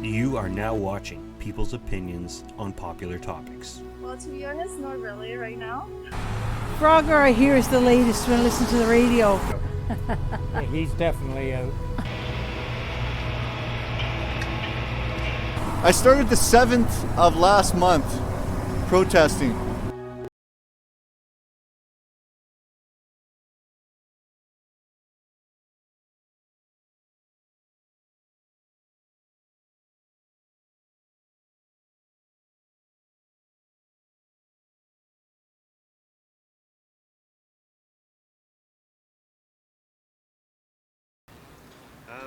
You are now watching People's Opinions on Popular Topics. Well, to be honest, not really right now. Frogger, I hear, is the latest when I listen to the radio. Yeah, he's definitely out. I started the 7th of last month protesting.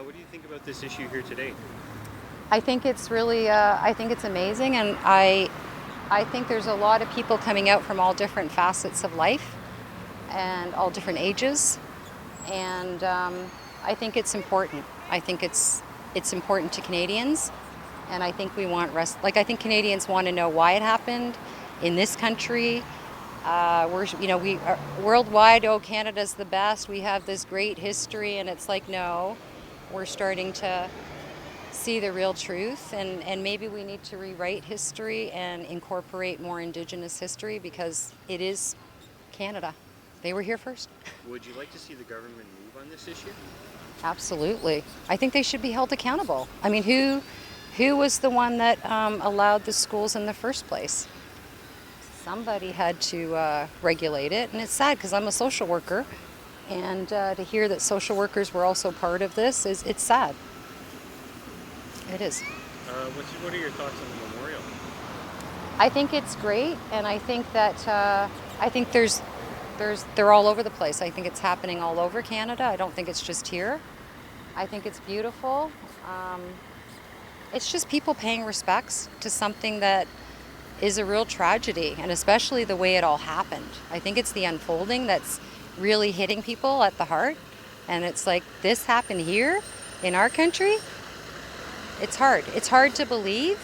What do you think about this issue here today? I think it's really, I think it's amazing, and I think there's a lot of people coming out from all different facets of life and all different ages, and I think it's important. I think it's important to Canadians, and I think we want I think Canadians want to know why it happened in this country. We are worldwide. Oh, Canada's the best. We have this great history, and it's like, no. We're starting to see the real truth, and maybe we need to rewrite history and incorporate more Indigenous history because it is Canada. They were here first. Would you like to see the government move on this issue? Absolutely. I think they should be held accountable. I mean, who was the one that allowed the schools in the first place? Somebody had to regulate it, and it's sad because I'm a social worker. And to hear that social workers were also part of this, it's sad. It is. What are your thoughts on the memorial? I think it's great, and I think that they're all over the place. I think it's happening all over Canada. I don't think it's just here. I think it's beautiful. It's just people paying respects to something that is a real tragedy, and especially the way it all happened. I think it's the unfolding that's really hitting people at the heart, and it's like, this happened here in our country. It's hard to believe,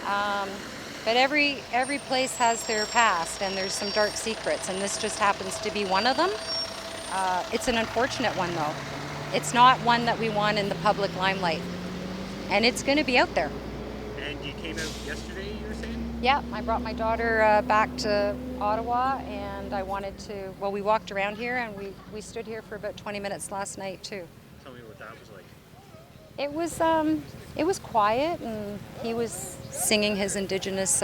but every place has their past, and there's some dark secrets, and this just happens to be one of them. It's an unfortunate one, though. It's not one that we want in the public limelight, and it's going to be out there. And you came out yesterday, you were saying? Yeah, I brought my daughter back to Ottawa, and I wanted to, we walked around here, and we stood here for about 20 minutes last night too. Tell me what that was like. It was quiet, and he was singing his Indigenous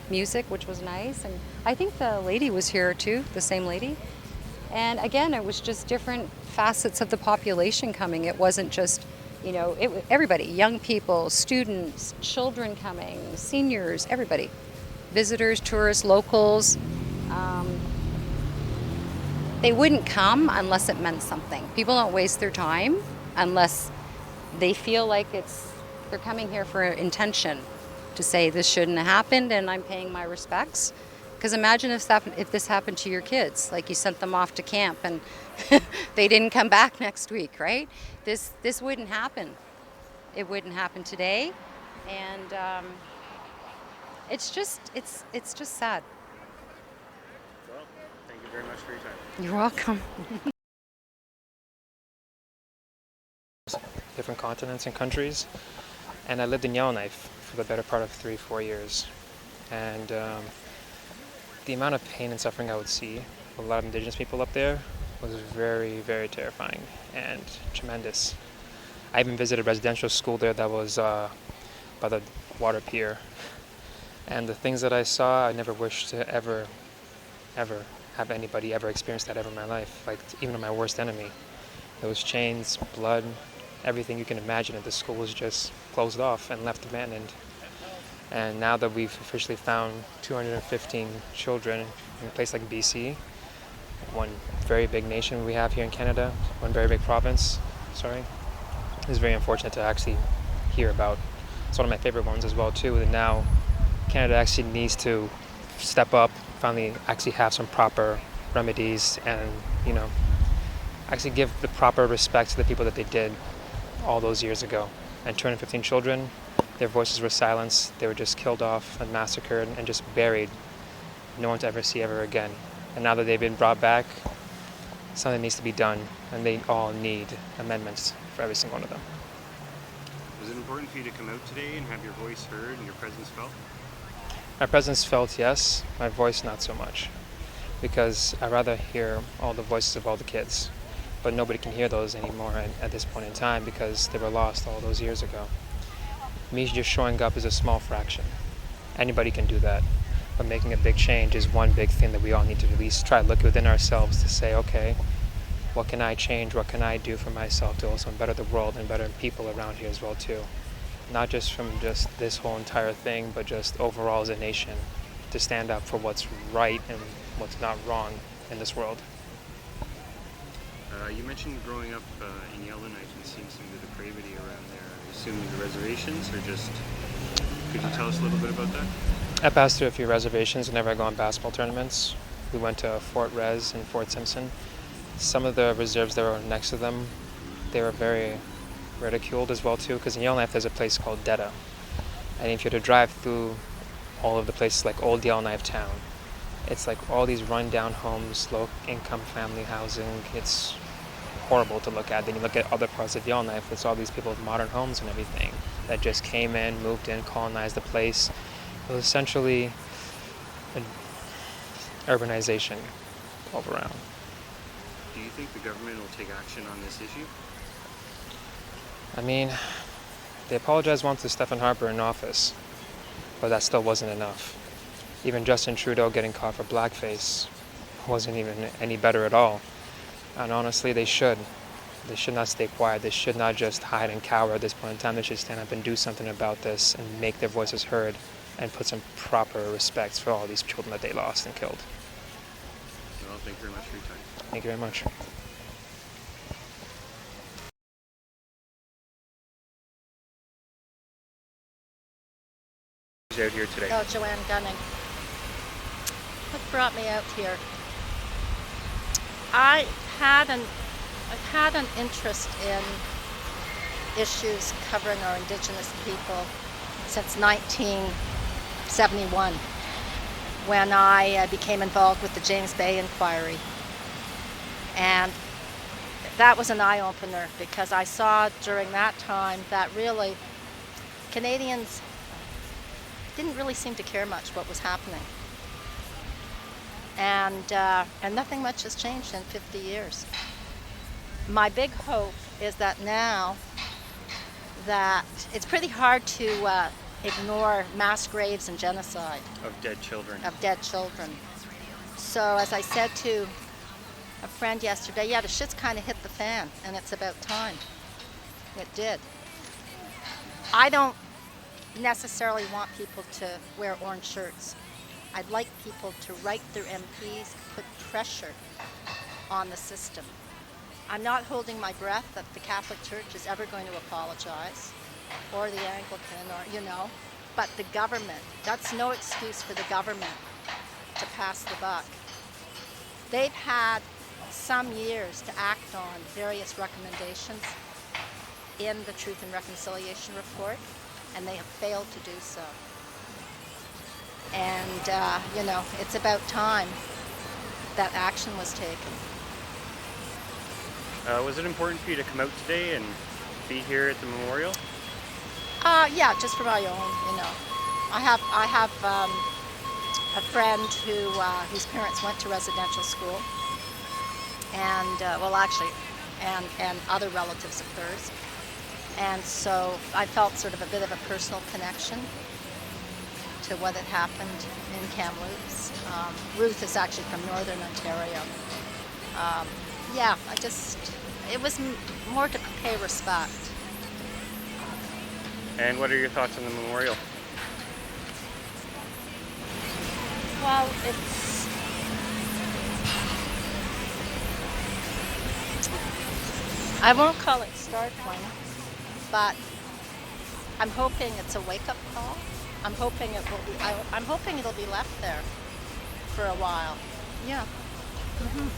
music, which was nice, and I think the lady was here too, the same lady. And again, it was just different facets of the population coming. It wasn't just, everybody, young people, students, children coming, seniors, everybody. Visitors, tourists, locals. They wouldn't come unless it meant something. People don't waste their time unless they feel like they're coming here for intention to say this shouldn't have happened and I'm paying my respects. Because imagine if this happened to your kids, like you sent them off to camp and they didn't come back next week, right? This wouldn't happen. It wouldn't happen today, and it's just sad. Well, thank you very much for your time. You're welcome. Different continents and countries, and I lived in Yellowknife for the better part of 3-4 years, and the amount of pain and suffering I would see with a lot of Indigenous people up there was very, very terrifying and tremendous. I even visited a residential school there that was by the water pier, and the things that I saw, I never wish to ever have anybody ever experience that ever in my life, like even my worst enemy. There was chains, blood, everything you can imagine, and the school was just closed off and left abandoned. And now that we've officially found 215 children in a place like BC, one very big nation we have here in Canada, one very big province, it's very unfortunate to actually hear about. It's one of my favorite ones as well too, and now Canada actually needs to step up, finally actually have some proper remedies and, actually give the proper respect to the people that they did all those years ago. And 215 children, their voices were silenced, they were just killed off and massacred and just buried, no one to ever see ever again. And now that they've been brought back, something needs to be done, and they all need amendments for every single one of them. Was it important for you to come out today and have your voice heard and your presence felt? My presence felt, yes. My voice, not so much. Because I'd rather hear all the voices of all the kids. But nobody can hear those anymore at this point in time because they were lost all those years ago. Me just showing up is a small fraction. Anybody can do that. But making a big change is one big thing that we all need to at least try to look within ourselves to say, okay, what can I change? What can I do for myself to also better the world and better people around here as well too? Not just from just this whole entire thing, but just overall as a nation to stand up for what's right and what's not wrong in this world. You mentioned growing up in Yellowknife and seeing some of the depravity around there. I assume the reservations, or just could you tell us a little bit about that? I passed through a few reservations whenever I go on basketball tournaments. We went to Fort Res and Fort Simpson. Some of the reserves that were next to them, they were very ridiculed as well too, because in Yellowknife there's a place called Detta. And if you were to drive through all of the places like old Yellowknife town, it's like all these run-down homes, low-income family housing. It's horrible to look at. Then you look at other parts of Yellowknife, it's all these people with modern homes and everything that just came in, moved in, colonized the place. It was essentially an urbanization all around. Do you think the government will take action on this issue? I mean, they apologized once to Stephen Harper in office, but that still wasn't enough. Even Justin Trudeau getting caught for blackface wasn't even any better at all. And honestly, they should. They should not stay quiet. They should not just hide and cower at this point in time. They should stand up and do something about this and make their voices heard and put some proper respect for all these children that they lost and killed. Well, thank you very much for your time. Thank you very much. Who's out here today? Oh, Joanne Gunning. What brought me out here? I've had an interest in issues covering our Indigenous people since 1971, when I became involved with the James Bay Inquiry. And that was an eye-opener because I saw during that time that really Canadians didn't really seem to care much what was happening. And nothing much has changed in 50 years. My big hope is that now that it's pretty hard to ignore mass graves and genocide. Of dead children. So as I said to a friend yesterday, yeah, the shit's kind of hit the fan, and it's about time. It did. I don't necessarily want people to wear orange shirts. I'd like people to write their MPs, put pressure on the system. I'm not holding my breath that the Catholic Church is ever going to apologize, or the Anglican, or, but the government, that's no excuse for the government to pass the buck. They've had some years to act on various recommendations in the Truth and Reconciliation Report, and they have failed to do so. And, it's about time that action was taken. Was it important for you to come out today and be here at the memorial? Yeah, just for my own, I have a friend whose parents went to residential school, and and other relatives of hers, and so I felt sort of a bit of a personal connection to what had happened in Kamloops. Ruth is actually from Northern Ontario. It was more to pay respect. And what are your thoughts on the memorial? Well, I won't call it startling, but I'm hoping it's a wake-up call. I'm hoping it'll be left there for a while. Yeah. Mm-hmm.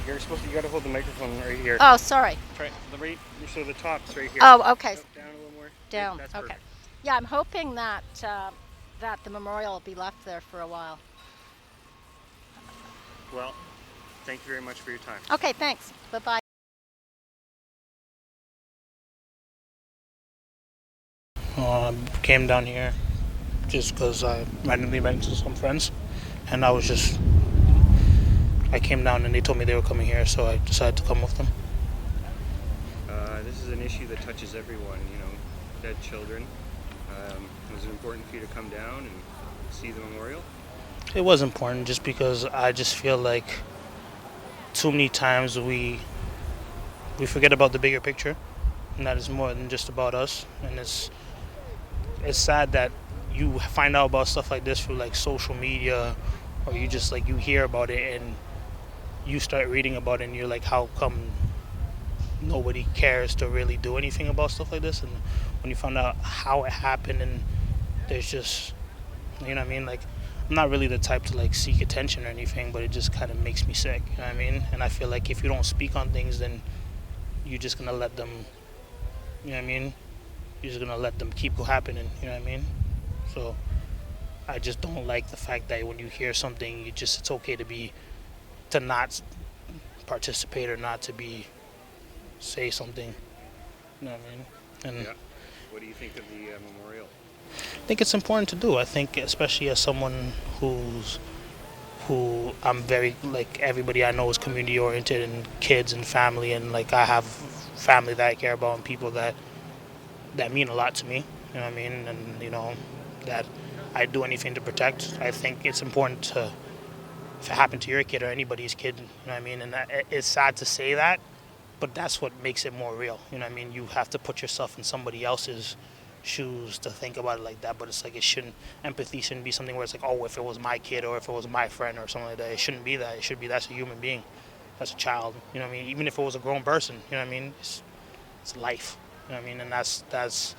You gotta hold the microphone right here. Oh, sorry. Try so the top's right here. Oh, okay. Nope, down a little more. Down. That's Okay. perfect. Yeah, I'm hoping that the memorial will be left there for a while. Well, thank you very much for your time. Okay, thanks. Bye-bye. Came down here just because I randomly ran into some friends, and I came down and they told me they were coming here, so I decided to come with them. This is an issue that touches everyone, dead children. Was it important for you to come down and see the memorial? It was important just because I just feel like too many times we forget about the bigger picture, and that is more than just about us. And it's sad that you find out about stuff like this through like social media, or you just like you hear about it and you start reading about it and you're like, how come nobody cares to really do anything about stuff like this? And when you find out how it happened, and there's just, you know what I mean, like I'm not really the type to like seek attention or anything, but it just kind of makes me sick, you know what I mean? And I feel like if you don't speak on things, then you're just gonna let them, you know what I mean, you're just gonna let them keep happening, you know what I mean? So I just don't like the fact that when you hear something, it's okay to not participate or not to say something, you know what I mean? And Yeah. What do you think of the memorial? I think it's important to do. I think especially as someone who I'm very, like, everybody I know is community oriented and kids and family, and like I have family that I care about and people that mean a lot to me, you know what I mean, and that I do anything to protect. I think it's important to, if it happened to your kid or anybody's kid, you know what I mean, and it's sad to say that, but that's what makes it more real, you know what I mean. You have to put yourself in somebody else's shoes to think about it like that, but it's like empathy shouldn't be something where it's like, oh, if it was my kid or if it was my friend or something like that. It shouldn't be that. It should be that's a human being, that's a child, you know what I mean. Even if it was a grown person, you know what I mean, it's life, you know what I mean. And that's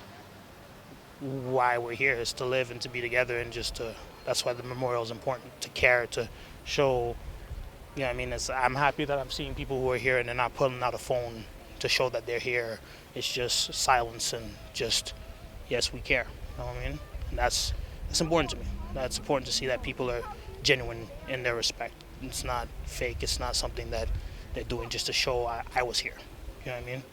why we're here, is to live and to be together, and that's why the memorial is important, to care, to show, you know what I mean. I'm happy that I'm seeing people who are here and they're not pulling out a phone to show that they're here. It's just silence and just, yes, we care, you know what I mean. And that's important to me. That's important to see that people are genuine in their respect. It's not fake. It's not something that they're doing just to show I was here, you know what I mean.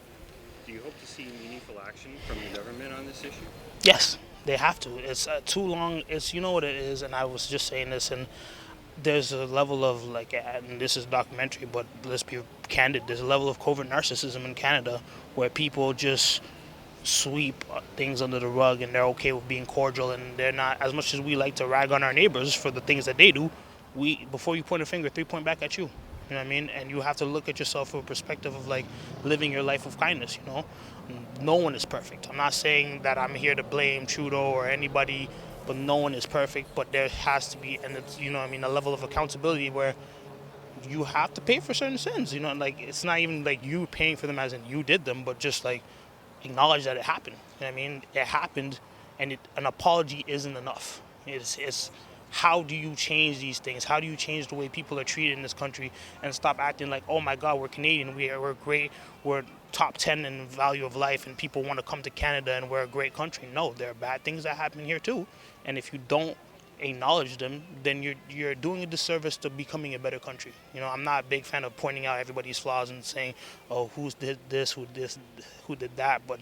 Do you hope to see meaningful action from the government on this issue? Yes, they have to. It's too long. It's, you know what it is, and I was just saying this, and there's a level of, like, and this is documentary, but let's be candid, there's a level of covert narcissism in Canada where people just sweep things under the rug and they're okay with being cordial, and they're not, as much as we like to rag on our neighbors for the things that they do, before you point a finger, three point back at you. You know what I mean? And you have to look at yourself from a perspective of like living your life of kindness, you know? No one is perfect. I'm not saying that I'm here to blame Trudeau or anybody, but no one is perfect. But there has to be, and it's, you know what I mean, a level of accountability where you have to pay for certain sins, you know? Like, it's not even like you paying for them as in you did them, but just like acknowledge that it happened. You know what I mean? It happened, and an apology isn't enough. It's how do you change these things? How do you change the way people are treated in this country and stop acting like, oh my God, we're Canadian, we're great, we're top 10 in value of life, and people want to come to Canada and we're a great country. No, there are bad things that happen here too, and if you don't acknowledge them, then you're doing a disservice to becoming a better country. You know, I'm not a big fan of pointing out everybody's flaws and saying, oh, who did this, who did that, but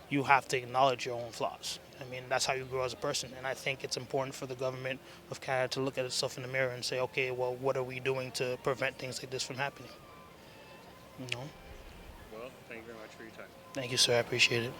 you have to acknowledge your own flaws. I mean, that's how you grow as a person, and I think it's important for the government of Canada to look at itself in the mirror and say, okay, well, what are we doing to prevent things like this from happening? You know? Well, thank you very much for your time. Thank you, sir. I appreciate it.